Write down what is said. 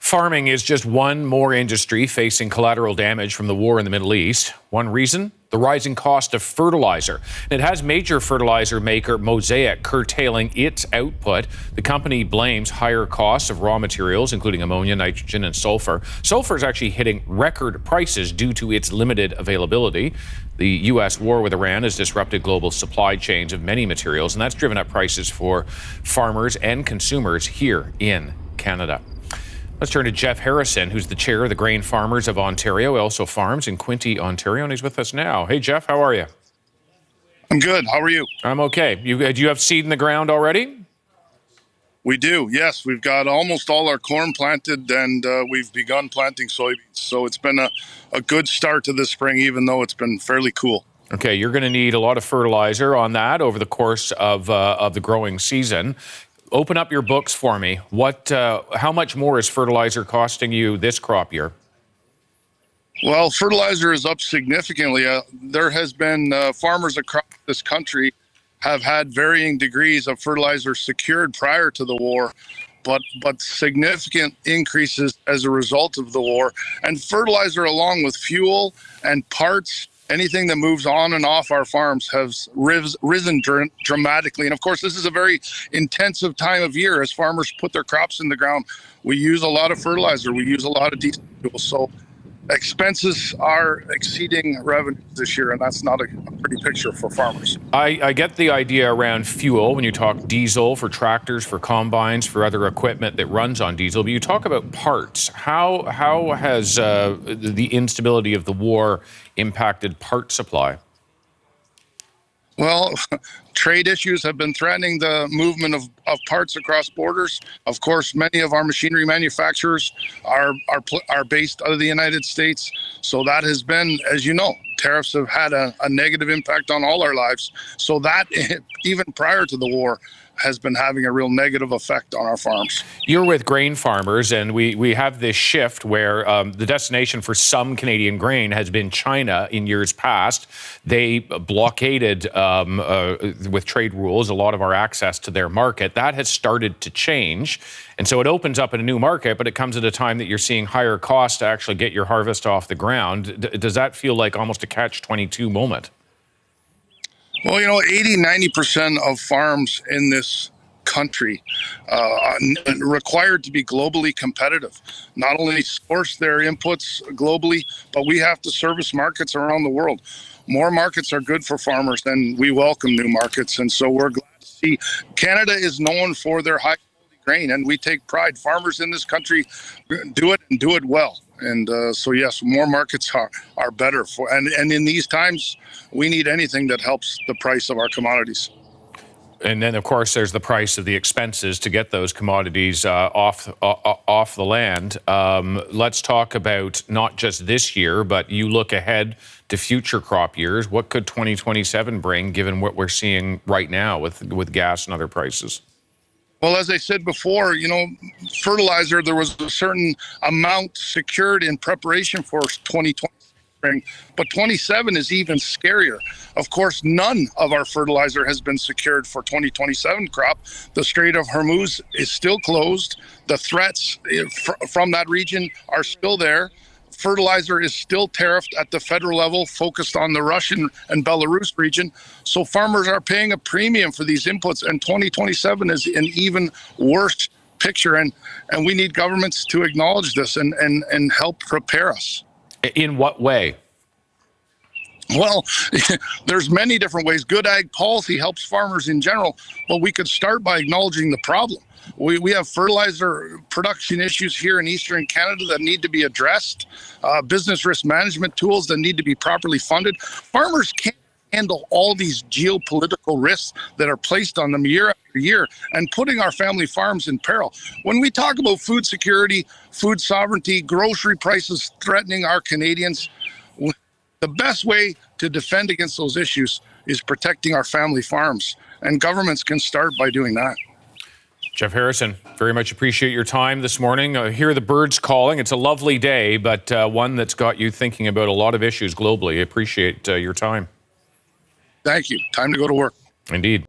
Farming is just one more industry facing collateral damage from the war in the Middle East. One reason? The rising cost of fertilizer. It has major fertilizer maker Mosaic curtailing its output. The company blames higher costs of raw materials, including ammonia, nitrogen, and sulfur. Sulfur is actually hitting record prices due to its limited availability. The U.S. war with Iran has disrupted global supply chains of many materials, and that's driven up prices for farmers and consumers here in Canada. Let's turn to Jeff Harrison, who's the chair of the Grain Farmers of Ontario. He also farms in Quinte, Ontario, and he's with us now. Hey, Jeff, how are you? I'm good. How are you? I'm okay. Do you have seed in the ground already? We do, yes. We've got almost all our corn planted, and we've begun planting soybeans. So it's been a good start to this spring, even though it's been fairly cool. Okay, you're going to need a lot of fertilizer on that over the course of the growing season. Open up your books for me. How much more is fertilizer costing you this crop year? Well, fertilizer is up significantly. There has been farmers across this country have had varying degrees of fertilizer secured prior to the war, but significant increases as a result of the war. And fertilizer, along with fuel and parts, anything that moves on and off our farms has risen dramatically. And of course, this is a very intensive time of year. As farmers put their crops in the ground, we use a lot of fertilizer. We use a lot of diesel fuel. So expenses are exceeding revenues this year, and that's not a pretty picture for farmers. I get the idea around fuel when you talk diesel for tractors, for combines, for other equipment that runs on diesel, but you talk about parts. How has the instability of the war impacted part supply? Well, trade issues have been threatening the movement of parts across borders. Of course, many of our machinery manufacturers are based out of the United States. So that has been, as you know, tariffs have had a negative impact on all our lives. So that, even prior to the war, has been having a real negative effect on our farms. You're with Grain Farmers, and we have this shift where the destination for some Canadian grain has been China in years past. They blockaded, with trade rules, a lot of our access to their market. That has started to change, and so it opens up a new market, but it comes at a time that you're seeing higher costs to actually get your harvest off the ground. Does that feel like almost a catch-22 moment? Well, 80-90% of farms in this country are required to be globally competitive. Not only source their inputs globally, but we have to service markets around the world. More markets are good for farmers, and we welcome new markets. And so we're glad to see Canada is known for their high quality grain, and we take pride. Farmers in this country do it and do it well. And so, yes, more markets are better for, and in these times, we need anything that helps the price of our commodities. And then, of course, there's the price of the expenses to get those commodities off the land. Let's talk about not just this year, but you look ahead to future crop years. What could 2027 bring, given what we're seeing right now with gas and other prices? Well, as I said before, fertilizer, there was a certain amount secured in preparation for 2020 spring, but 27 is even scarier. Of course, none of our fertilizer has been secured for 2027 crop. The Strait of Hormuz is still closed. The threats from that region are still there. Fertilizer is still tariffed at the federal level, focused on the Russian and Belarus region. So farmers are paying a premium for these inputs, and 2027 is an even worse picture. And we need governments to acknowledge this and help prepare us. In what way? Well, there's many different ways. Good ag policy helps farmers in general, but we could start by acknowledging the problem. We have fertilizer production issues here in Eastern Canada that need to be addressed, business risk management tools that need to be properly funded. Farmers can't handle all these geopolitical risks that are placed on them year after year and putting our family farms in peril. When we talk about food security, food sovereignty, grocery prices threatening our Canadians, the best way to defend against those issues is protecting our family farms, and governments can start by doing that. Jeff Harrison, very much appreciate your time this morning. Hear the birds calling. It's a lovely day, but one that's got you thinking about a lot of issues globally. I appreciate your time. Thank you. Time to go to work. Indeed.